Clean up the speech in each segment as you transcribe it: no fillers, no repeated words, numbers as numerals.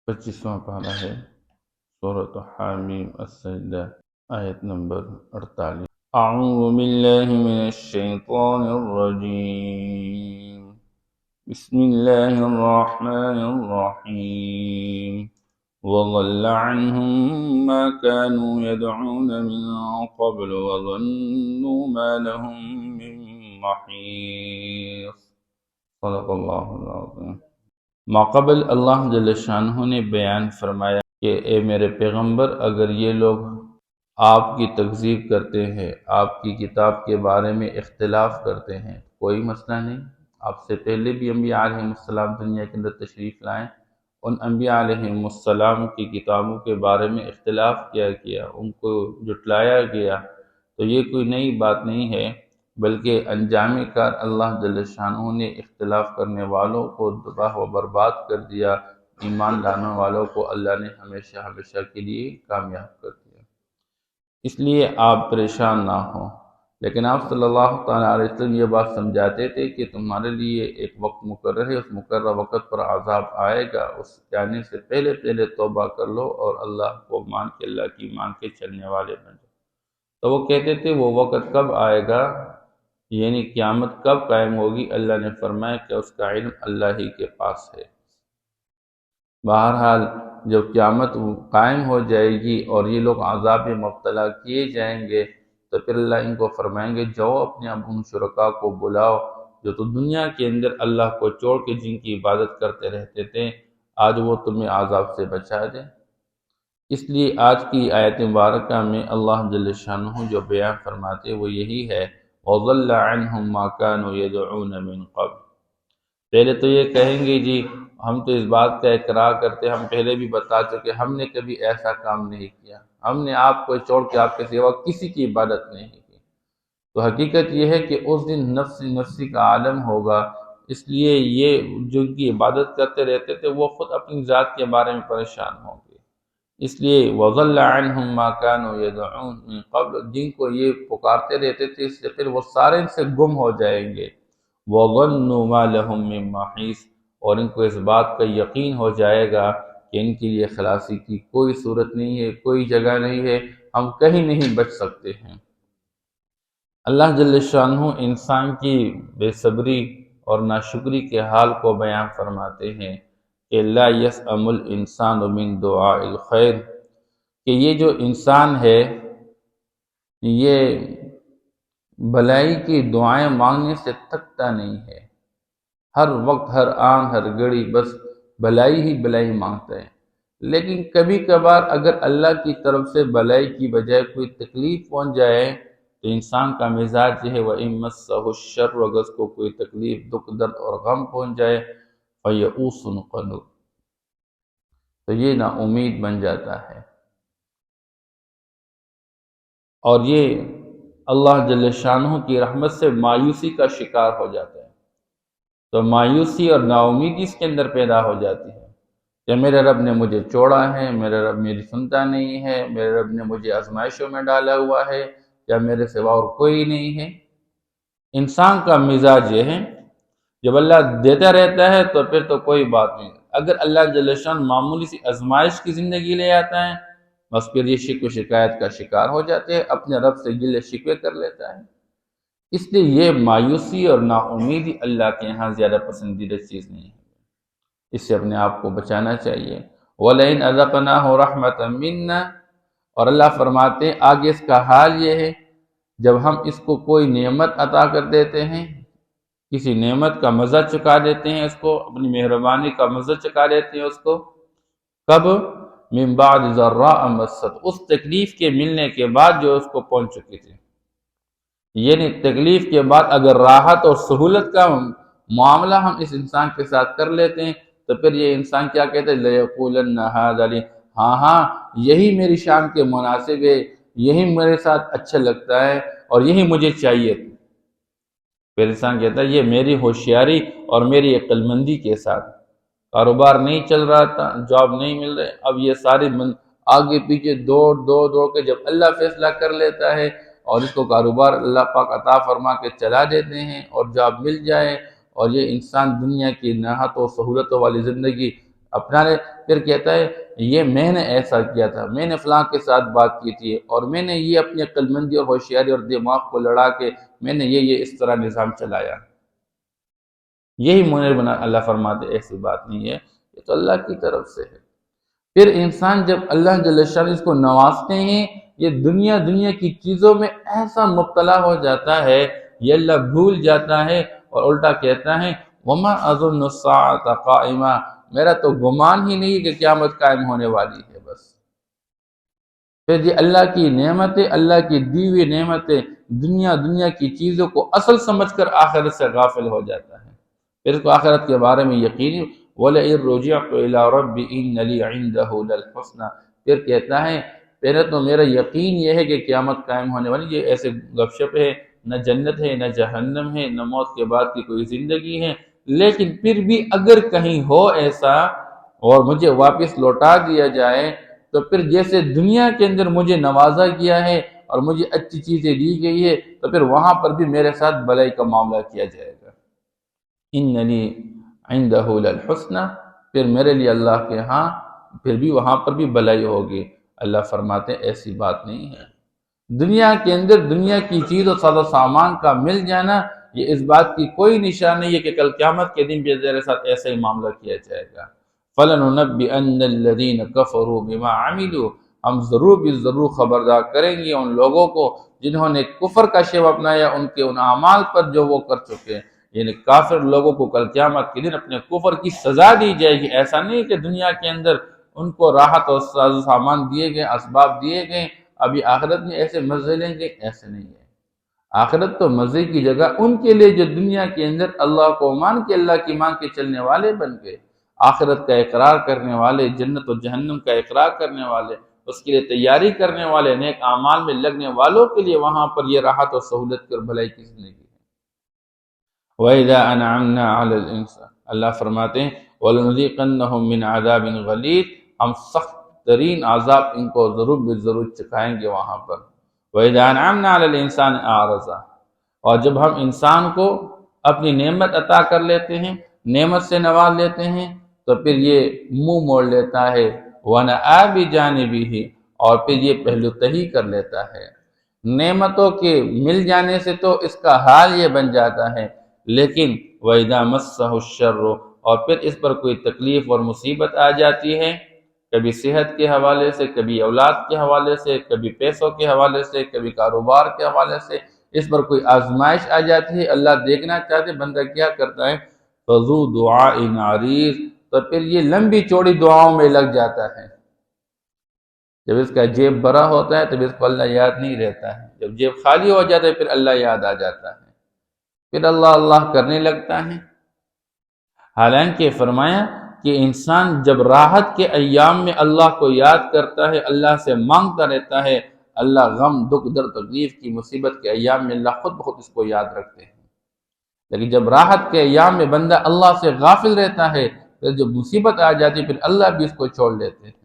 25واں پارہ ہے سورۃ حامیم السجدہ، آیت نمبر 48۔ اعوذ باللہ من الشیطان الرجیم، بسم اللہ الرحمن الرحیم۔ وضل عنہم ما كانوا يدعون من قبل وظنوا ما لهم من محیص۔ صدق اللہ العظیم۔ ماقبل اللہ جل شانہ نے بیان فرمایا کہ اے میرے پیغمبر، اگر یہ لوگ آپ کی تکذیب کرتے ہیں، آپ کی کتاب کے بارے میں اختلاف کرتے ہیں، کوئی مسئلہ نہیں۔ آپ سے پہلے بھی انبیاء علیہ السلام دنیا کے اندر تشریف لائیں، ان انبیاء علیہ السلام کی کتابوں کے بارے میں اختلاف کیا گیا، ان کو جھٹلایا گیا، تو یہ کوئی نئی بات نہیں ہے، بلکہ انجام کار اللہ جل شانہ نے اختلاف کرنے والوں کو تباہ و برباد کر دیا، ایمان لانے والوں کو اللہ نے ہمیشہ ہمیشہ کے لیے کامیاب کر دیا۔ اس لیے آپ پریشان نہ ہوں، لیکن آپ صلی اللہ تعالیٰ علیہ وسلم یہ بات سمجھاتے تھے کہ تمہارے لیے ایک وقت مقرر ہے، اس مقررہ وقت پر عذاب آئے گا، اس جانے سے پہلے توبہ کر لو اور اللہ کو مان کے، اللہ کی مان کے چلنے والے بن جاؤ۔ تو وہ کہتے تھے وہ وقت کب آئے گا، یعنی قیامت کب قائم ہوگی؟ اللہ نے فرمایا کہ اس کا علم اللہ ہی کے پاس ہے۔ بہرحال جب قیامت قائم ہو جائے گی اور یہ لوگ عذاب میں مبتلا کیے جائیں گے، تو پھر اللہ ان کو فرمائیں گے جاؤ اپنے ان شرکاء کو بلاؤ جو تو دنیا کے اندر اللہ کو چھوڑ کے جن کی عبادت کرتے رہتے تھے، آج وہ تمہیں عذاب سے بچا دیں۔ اس لیے آج کی آیت مبارکہ میں اللہ جل شانہ جو بیان فرماتے وہ یہی ہے، وَضَلَّ عَنْهُمْ مَا كَانُوا يَدْعُونَ مِن قَبْلُ۔ پہلے تو یہ کہیں گے جی ہم تو اس بات کا اقرار کرتے، ہم پہلے بھی بتا چکے، ہم نے کبھی ایسا کام نہیں کیا، ہم نے آپ کو چھوڑ کے آپ کے سوا کسی کی عبادت نہیں کی۔ تو حقیقت یہ ہے کہ اس دن نفسی نفسی کا عالم ہوگا، اس لیے یہ جو کی عبادت کرتے رہتے تھے وہ خود اپنی ذات کے بارے میں پریشان ہوں گے۔ اس لیے وَضَلَّ عَنْهُمْ مَا كَانُوا يَدْعُونَ مِن قَبْلُ، جن کو یہ پکارتے رہتے تھے اس سے پھر وہ سارے ان سے گم ہو جائیں گے۔ وَظَنُّوا مَا لَهُم مِّن مَّحِيصٍ، اور ان کو اس بات کا یقین ہو جائے گا کہ ان کے لیے خلاصی کی کوئی صورت نہیں ہے، کوئی جگہ نہیں ہے، ہم کہیں نہیں بچ سکتے ہیں۔ اللہ جل شانہ انسان کی بے صبری اور ناشکری کے حال کو بیان فرماتے ہیں کہ لا یسأم الانسان من دعاء الخیر، کہ یہ جو انسان ہے یہ بھلائی کی دعائیں مانگنے سے تھکتا نہیں ہے، ہر وقت ہر آن ہر گھڑی بس بھلائی ہی بھلائی مانگتا ہے۔ لیکن کبھی کبھار اگر اللہ کی طرف سے بھلائی کی بجائے کوئی تکلیف پہنچ جائے تو انسان کا مزاج یہ ہے وَإِن مَسَّهُ الشَّرُّ، اگر اس کو کوئی تکلیف، دکھ، درد اور غم پہنچ جائے فَيَئُوسٌ قَنُوطٌ، تو یہ نا امید بن جاتا ہے، اور یہ اللہ جل شانہ کی رحمت سے مایوسی کا شکار ہو جاتا ہے۔ تو مایوسی اور نا امیدی اس کے اندر پیدا ہو جاتی ہے کہ میرے رب نے مجھے چھوڑا ہے، میرے رب میری سنتا نہیں ہے، میرے رب نے مجھے آزمائشوں میں ڈالا ہوا ہے، یا میرے سوا اور کوئی نہیں ہے۔ انسان کا مزاج یہ ہے، جب اللہ دیتا رہتا ہے تو پھر تو کوئی بات نہیں، اگر اللہ جل شان معمولی سی آزمائش کی زندگی لے آتا ہے بس پھر یہ شکوہ شکایت کا شکار ہو جاتے ہیں، اپنے رب سے گلے شکوے کر لیتا ہے۔ اس لیے یہ مایوسی اور نا امیدی اللہ کے یہاں زیادہ پسندیدہ چیز نہیں ہے، اس سے اپنے آپ کو بچانا چاہیے۔ وَلَئِنْ أَذَقْنَاهُ رَحْمَةً مِنَّا، اور اللہ فرماتے ہیں آگے اس کا حال یہ ہے جب ہم اس کو کوئی نعمت عطا کر دیتے ہیں، کسی نعمت کا مزہ چکا دیتے ہیں، اس کو اپنی مہربانی کا مزہ چکا دیتے ہیں اس کو، کب؟ من بعد ضراء مست، اس تکلیف کے ملنے کے بعد جو اس کو پہنچ چکی تھی، یعنی تکلیف کے بعد اگر راحت اور سہولت کا معاملہ ہم اس انسان کے ساتھ کر لیتے ہیں تو پھر یہ انسان کیا کہتے ہیں لَيَقُولَنَّ هَذَا لِي، ہاں یہی میری شان کے مناسب ہے، یہی میرے ساتھ اچھا لگتا ہے اور یہی مجھے چاہیے تھا۔ پھر انسان کہتا ہے یہ میری ہوشیاری اور میری عقل مندی کے ساتھ، کاروبار نہیں چل رہا تھا، جاب نہیں مل رہے، اب یہ سارے آگے پیچھے دوڑ کے جب اللہ فیصلہ کر لیتا ہے اور اس کو کاروبار اللہ پاک عطا فرما کے چلا دیتے ہیں اور جاب مل جائے، اور یہ انسان دنیا کی نعمتوں و سہولتوں والی زندگی اپنا لے، پھر کہتا ہے یہ میں نے ایسا کیا تھا، میں نے فلاں کے ساتھ بات کی تھی، اور میں نے یہ اپنی عقل مندی اور ہوشیاری اور دماغ کو لڑا کے میں نے یہ اس طرح نظام چلایا، یہی منیر بنا۔ اللہ فرماتے ایسی بات نہیں ہے، یہ تو اللہ کی طرف سے ہے۔ پھر انسان جب اللہ جل شانہ اس کو نوازتے ہیں، یہ دنیا کی چیزوں میں ایسا مبتلا ہو جاتا ہے، یہ اللہ بھول جاتا ہے اور الٹا کہتا ہے وَمَا أَظُنُّ السَّاعَةَ قَائِمَةً، میرا تو گمان ہی نہیں کہ قیامت قائم ہونے والی ہے بس۔ پھر یہ اللہ کی نعمتیں، اللہ کی دی ہوئی نعمتیں، دنیا کی چیزوں کو اصل سمجھ کر آخرت سے غافل ہو جاتا ہے۔ پھر اس کو آخرت کے بارے میں یقینی وَلَئِن رُجِعْتُ إِلَىٰ رَبِّ إِنَّ لِي عِندَهُ لَلْحُسْنَىٰ، پھر کہتا ہے پہلے تو میرا یقین یہ ہے کہ قیامت قائم ہونے والی، یہ ایسے گپ شپ ہے، نہ جنت ہے نہ جہنم ہے، نہ موت کے بعد کی کوئی زندگی ہے، لیکن پھر بھی اگر کہیں ہو ایسا اور مجھے واپس لوٹا دیا جائے تو پھر جیسے دنیا کے اندر مجھے نوازا گیا ہے اور مجھے اچھی چیزیں دی گئی ہے، تو پھر وہاں پر بھی میرے ساتھ بھلائی کا معاملہ کیا جائے گا۔ اننی عندہ للحسنى، پھر میرے لیے اللہ کے ہاں پھر بھی وہاں پر بھی بھلائی ہوگی۔ اللہ فرماتے ہیں ایسی بات نہیں ہے۔ دنیا کے اندر دنیا کی چیز اور ساز و سامان کا مل جانا، یہ اس بات کی کوئی نشان نہیں ہے کہ کل قیامت کے دن بھی میرے ساتھ ایسا ہی معاملہ کیا جائے گا۔ فَلَنُنَبِّئَنَّ الَّذِينَ كَفَرُوا بِمَا عَمِلُوا، ہم ضرور بھی ضرور خبردار کریں گے ان لوگوں کو جنہوں نے کفر کا شیوہ اپنایا ان کے ان اعمال پر جو وہ کر چکے ہیں۔ یعنی کافر لوگوں کو کل قیامت کے دن اپنے کفر کی سزا دی جائے گی۔ ایسا نہیں کہ دنیا کے اندر ان کو راحت اور ساز و سامان دیے گئے، اسباب دیے گئے، ابھی آخرت میں ایسے مزے لیں گے، ایسے نہیں ہے۔ آخرت تو مزے کی جگہ ان کے لیے جو دنیا کے اندر اللہ کو مان کے اللہ کی مان کے چلنے والے بن گئے، آخرت کا اقرار کرنے والے، جنت و جہنم کا اقرار کرنے والے، اس کے لیے تیاری کرنے والے، نیک اعمال میں لگنے والوں کے لیے وہاں پر یہ راحت اور سہولت کی اور بھلائی کی زندگی ہے۔ وَإِذَا أَنْعَمْنَا عَلَى الْإِنسَانِ، اللہ فرماتے ہیں وَلَنُذِيقَنَّهُم مِّنْ عَذَابٍ غَلِيظٍ، ہم سخت ترین عذاب ان کو ضرور بے ضرور چکھائیں گے وہاں پر۔ وَإِذَا أَنْعَمْنَا عَلَى الْإِنسَانِ أَعْرَضَ، اور جب ہم انسان کو اپنی نعمت عطا کر لیتے ہیں، نعمت سے نواز لیتے ہیں، تو پھر یہ منہ موڑ لیتا ہے، وَنَأَىٰ بِجَانِبِهِ، اور پھر یہ پہلو تہی کر لیتا ہے۔ نعمتوں کے مل جانے سے تو اس کا حال یہ بن جاتا ہے، لیکن وَإِذَا مَسَّهُ الشَّرُّ، اور پھر اس پر کوئی تکلیف اور مصیبت آ جاتی ہے، کبھی صحت کے حوالے سے، کبھی اولاد کے حوالے سے، کبھی پیسوں کے حوالے سے، کبھی کاروبار کے حوالے سے، اس پر کوئی آزمائش آ جاتی ہے، اللہ دیکھنا چاہتے بندہ کیا کرتا ہے، فَذُو دُعَاءٍ عَرِيضٍ، تو پھر یہ لمبی چوڑی دعاؤں میں لگ جاتا ہے۔ جب اس کا جیب بھرا ہوتا ہے تب اس کو اللہ یاد نہیں رہتا ہے، جب جیب خالی ہو جاتا ہے پھر اللہ یاد آ جاتا ہے، پھر اللہ اللہ کرنے لگتا ہے۔ حالانکہ فرمایا کہ انسان جب راحت کے ایام میں اللہ کو یاد کرتا ہے، اللہ سے مانگتا رہتا ہے، اللہ غم دکھ درد تکلیف کی مصیبت کے ایام میں اللہ خود بخود اس کو یاد رکھتے ہیں۔ لیکن جب راحت کے ایام میں بندہ اللہ سے غافل رہتا ہے، پھر جب مصیبت آ جاتی ہے پھر اللہ بھی اس کو چھوڑ لیتے ہیں۔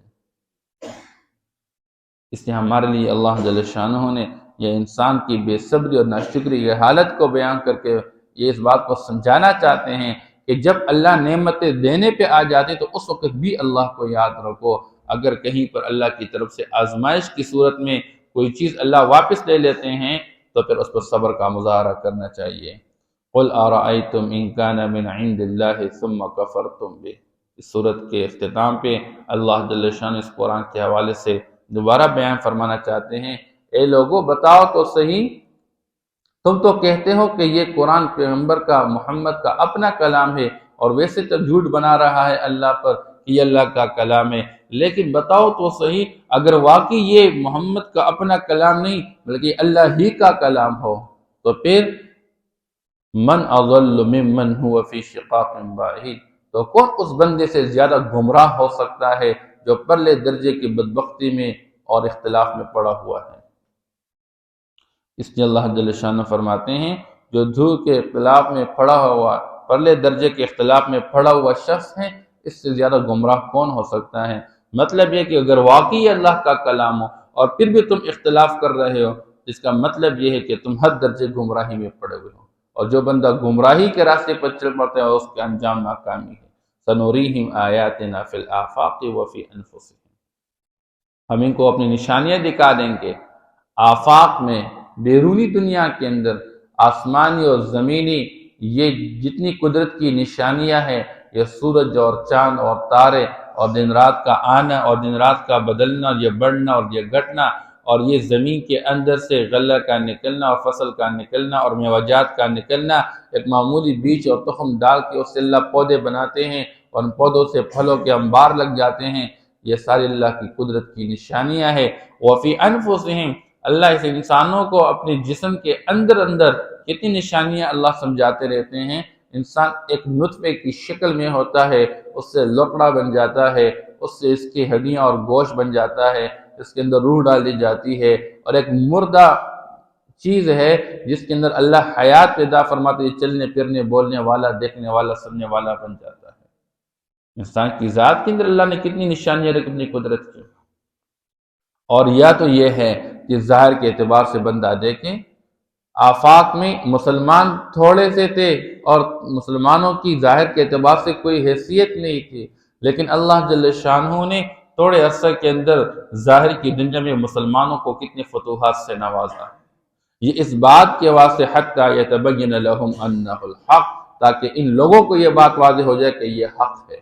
اس لیے ہمارے لیے اللہ جل شانہ نے یہ انسان کی بے صبری اور ناشکری کی حالت کو بیان کر کے یہ اس بات کو سمجھانا چاہتے ہیں کہ جب اللہ نعمتیں دینے پہ آ جاتے تو اس وقت بھی اللہ کو یاد رکھو۔ اگر کہیں پر اللہ کی طرف سے آزمائش کی صورت میں کوئی چیز اللہ واپس لے لیتے ہیں تو پھر اس پر صبر کا مظاہرہ کرنا چاہیے۔ قُلْ أَرَأَيْتُمْ إِنْ كَانَ مِنْ عِنْدِ اللَّهِ ثُمَّ كَفَرْتُمْ بِهِ، اس صورت کے اختتام پہ اللہ جل شانہ اس قرآن کے حوالے سے دوبارہ بیان فرمانا چاہتے ہیں، اے لوگو بتاؤ تو صحیح، تم تو کہتے ہو کہ یہ قرآن پیغمبر کا محمد کا اپنا کلام ہے، اور ویسے تو جھوٹ بنا رہا ہے اللہ پر کہ یہ اللہ کا کلام ہے، لیکن بتاؤ تو صحیح اگر واقعی یہ محمد کا اپنا کلام نہیں بلکہ اللہ ہی کا کلام ہو تو پھر من اضل ممن هو فی شقاق بعید، تو کون اس بندے سے زیادہ گمراہ ہو سکتا ہے جو پرلے درجے کی بدبختی میں اور اختلاف میں پڑا ہوا ہے۔ اس لیے اللہ جل شانہ فرماتے ہیں جو دھو کے اختلاف میں پڑا ہوا، پرلے درجے کے اختلاف میں پڑا ہوا شخص ہے، اس سے زیادہ گمراہ کون ہو سکتا ہے۔ مطلب یہ کہ اگر واقعی اللہ کا کلام ہو اور پھر بھی تم اختلاف کر رہے ہو، اس کا مطلب یہ ہے کہ تم حد درجے گمراہی میں پڑے ہوئے ہو، اور جو بندہ گمراہی کے راستے پر چل پڑتا ہے اس کا انجام ناکامی ہے۔ سنوریہم آیاتنا فی الآفاق وفی انفسہم، ہم ان کو اپنی نشانیاں دکھا دیں گے آفاق میں، بیرونی دنیا کے اندر، آسمانی اور زمینی یہ جتنی قدرت کی نشانیاں ہیں، یہ سورج اور چاند اور تارے اور دن رات کا آنا اور دن رات کا بدلنا، یہ بڑھنا اور یہ گھٹنا، اور یہ زمین کے اندر سے غلہ کا نکلنا اور فصل کا نکلنا اور میوجات کا نکلنا، ایک معمولی بیج اور تخم ڈال کے اس سے اللہ پودے بناتے ہیں اور ان پودوں سے پھلوں کے انبار لگ جاتے ہیں، یہ ساری اللہ کی قدرت کی نشانیاں ہیں۔ وفی انفسہم، اللہ اس انسانوں کو اپنے جسم کے اندر اندر کتنی نشانیاں اللہ سمجھاتے رہتے ہیں۔ انسان ایک نطفے کی شکل میں ہوتا ہے، اس سے لوکڑا بن جاتا ہے، اس سے اس کی ہڈیاں اور گوشت بن جاتا ہے، اس کے اندر روح ڈال دی جاتی ہے، اور ایک مردہ چیز ہے جس کے اندر اللہ حیات پیدا فرماتے، چلنے پھرنے بولنے والا دیکھنے والا سننے والا بن جاتا ہے۔ انسان کی ذات کے اندر اللہ نے کتنی نشانیاں رکھی اپنی قدرت کی۔ اور یا تو یہ ہے کہ ظاہر کے اعتبار سے بندہ دیکھیں، آفاق میں مسلمان تھوڑے سے تھے اور مسلمانوں کی ظاہر کے اعتبار سے کوئی حیثیت نہیں تھی، لیکن اللہ جل شانہ نے تھوڑے عرصے کے اندر ظاہر کی دنیا میں مسلمانوں کو کتنے فتوحات سے نوازا، یہ اس بات کے واسطے حتی یتبین لہم انہ الحق، تاکہ ان لوگوں کو یہ بات واضح ہو جائے کہ یہ حق ہے۔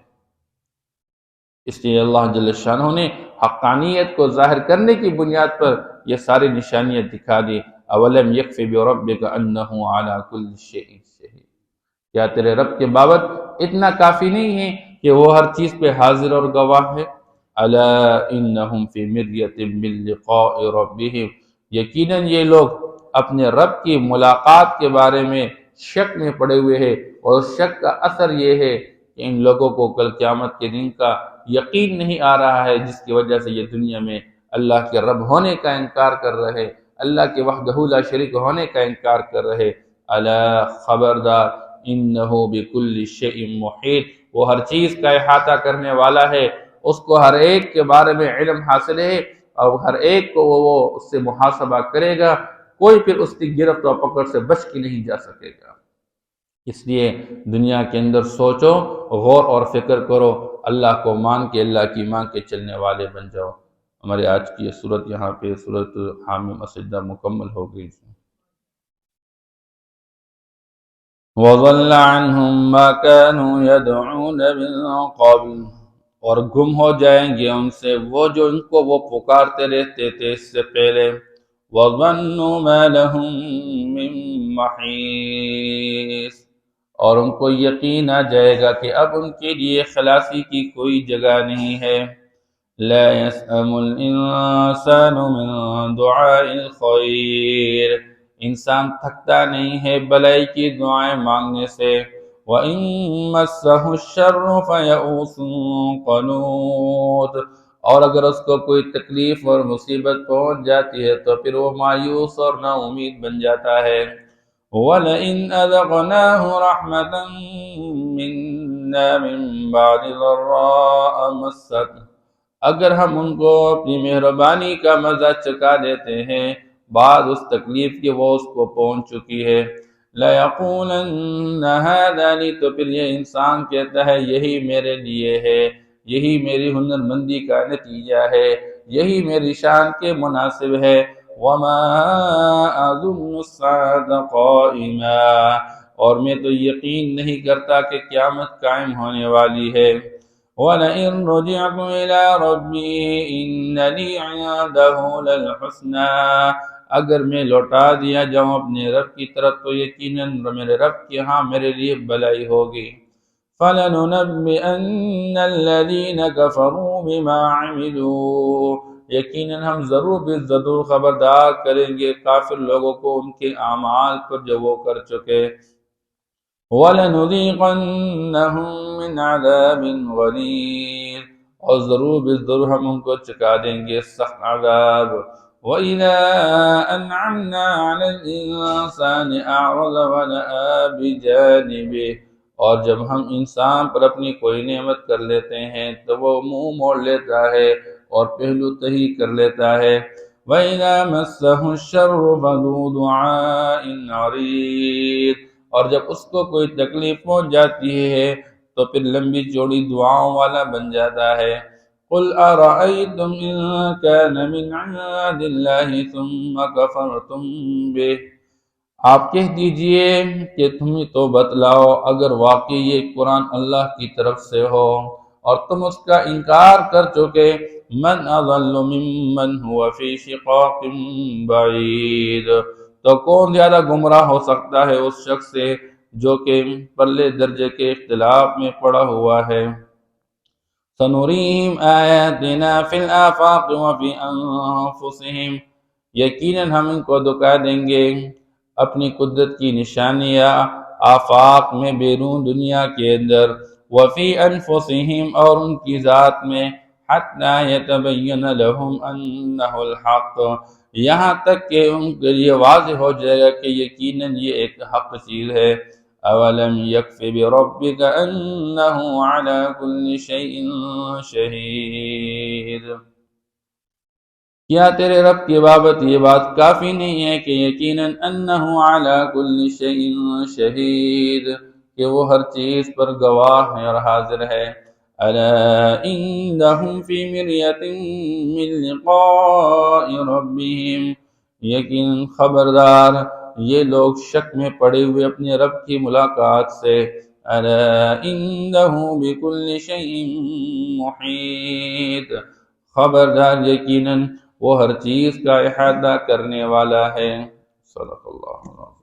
اس لیے اللہ جل شانہ نے حقانیت کو ظاہر کرنے کی بنیاد پر یہ ساری نشانیاں دکھا دی۔ اولم یکفی بربک انہ علی کل شیء شہید، کیا تیرے رب کے بابت اتنا کافی نہیں ہے کہ وہ ہر چیز پہ حاضر اور گواہ ہے؟ الا انہم فی مریۃ من لقاء ربہم، یقیناً یہ لوگ اپنے رب کی ملاقات کے بارے میں شک میں پڑے ہوئے ہیں، اور اس شک کا اثر یہ ہے کہ ان لوگوں کو کل قیامت کے دن کا یقین نہیں آ رہا ہے، جس کی وجہ سے یہ دنیا میں اللہ کے رب ہونے کا انکار کر رہے، اللہ کے وحدہ لا شریک ہونے کا انکار کر رہے۔ الا خبردار، انہ بکل شیء محیط، وہ ہر چیز کا احاطہ کرنے والا ہے، اس کو ہر ایک کے بارے میں علم حاصل ہے، اور ہر ایک کو وہ اس سے محاسبہ کرے گا، کوئی پھر اس کی گرفت و پکڑ سے بچ کے نہیں جا سکے گا۔ اس لیے دنیا کے اندر سوچو، غور اور فکر کرو، اللہ کو مان کے، اللہ کی مان کے چلنے والے بن جاؤ۔ ہماری آج کی یہ صورت یہاں پہ صورت حامیم السجدہ مکمل ہو گئی۔ وَضَلَّ عَنْهُمْ مَا كَانُوا يَدْعُونَ مِن قَبْلُ، اور گم ہو جائیں گے ان سے وہ جو ان کو وہ پکارتے رہتے تھے اس سے پہلے۔ وَظَنُّوا مَا لَهُم مِّن مَّحِيصٍ، اور ان کو یقین آ جائے گا کہ اب ان کے لیے خلاصی کی کوئی جگہ نہیں ہے۔ لا يسأم الانسان من دعاء الخیر، انسان تھکتا نہیں ہے بلائی کی دعائیں مانگنے سے۔ وَإِن مَّسَّهُ الشَّرُّ فَيَئُوسٌ قَنُوطٌ، اور اگر اس کو کوئی تکلیف اور مصیبت پہنچ جاتی ہے تو پھر وہ مایوس اور نا امید بن جاتا ہے۔ وَلَئِنْ أَذَقْنَاهُ رَحْمَةً مِنَّا مِن بَعْدِ ضَرَّاءَ مَسَّتْهُ، اگر ہم ان کو اپنی مہربانی کا مزہ چکھا دیتے ہیں بعد اس تکلیف کی وہ اس کو پہنچ چکی ہے، لَيَقُولَنَّ هَذَا لِي، تو پھر یہ انسان کہتا ہے یہی میرے لیے ہے، یہی میری ہنرمندی کا نتیجہ ہے، یہی میری شان کے مناسب ہے۔ وَمَا أَظُنُّ السَّاعَةَ قَائِمَةً، اور میں تو یقین نہیں کرتا کہ قیامت قائم ہونے والی ہے۔ وَلَئِن رُجِعْتُ إِلَىٰ رَبِّي إِنَّ لِي عِندَهُ لَلْحُسْنَىٰ، اگر میں لوٹا دیا جاؤں اپنے رب کی طرف تو یقیناً میرے رب کے ہاں میرے لیے بھلائی ہوگی۔ فَلَنُنَبِّئَنَّ الَّذِينَ كَفَرُوا بِمَا عَمِلُوا، یقیناً ہم ضرور خبردار کریں گے کافر لوگوں کو ان کے اعمال پر جو وہ کر چکے۔ وَلَنُذِيقَنَّهُم مِّنْ عَذَابٍ غَلِيظٍ، اور ضرور ہم ان کو چکھا دیں گے سخت عذاب۔ وَإِذَا أَنْعَمْنَا عَلَى الْإِنسَانِ أَعْرَضَ وَنَأَىٰ بِجَانِبِهِ، اور جب ہم انسان پر اپنی کوئی نعمت کر لیتے ہیں تو وہ منہ موڑ لیتا ہے اور پہلو تہی کر لیتا ہے۔ وَإِذَا مَسَّهُ الشَّرُّ فَذُو دُعَاءٍ عَرِيضٍ، اور جب اس کو کوئی تکلیف پہنچ جاتی ہے تو پھر لمبی چوڑی دعاؤں والا بن جاتا ہے۔ قل ارأيتم ان كان من عند الله ثم كفرتم به، آپ کہہ دیجئے کہ تمہیں تو بتلاؤ اگر واقعی یہ قرآن اللہ کی طرف سے ہو اور تم اس کا انکار کر چکے، من اضل ممن هو فی شقاق بعید، تو کون زیادہ گمراہ ہو سکتا ہے اس شخص سے جو کہ پرلے درجے کے اختلاف میں پڑا ہوا ہے۔ سنريهم آیاتنا فی الآفاق وفی انفسهم، یقیناً ہم ان کو دکھا دیں گے اپنی قدرت کی نشانیاں آفاق میں، بیرون دنیا کے اندر، وفی انفسهم اور ان کی ذات میں، حتی یتبین لهم انہ الحق، یہاں تک کہ ان کے لیے واضح ہو جائے گا کہ یقیناً یہ ایک حق چیز ہے۔ اولم یکف بربک انہ علی کل شیء شہید، کیا تیرے رب کی بابت یہ بات کافی نہیں ہے کہ یقیناً انہ علی کل شیء شہید، کہ وہ ہر چیز پر گواہ ہے اور حاضر ہے۔ الا انہم فی مریۃ من لقاء ربہم، یقیناً خبردار یہ لوگ شک میں پڑے ہوئے اپنے رب کی ملاقات سے۔ الا انہ بکل شیء محیط، خبردار یقیناً وہ ہر چیز کا احاطہ کرنے والا ہے۔ صدق اللہ۔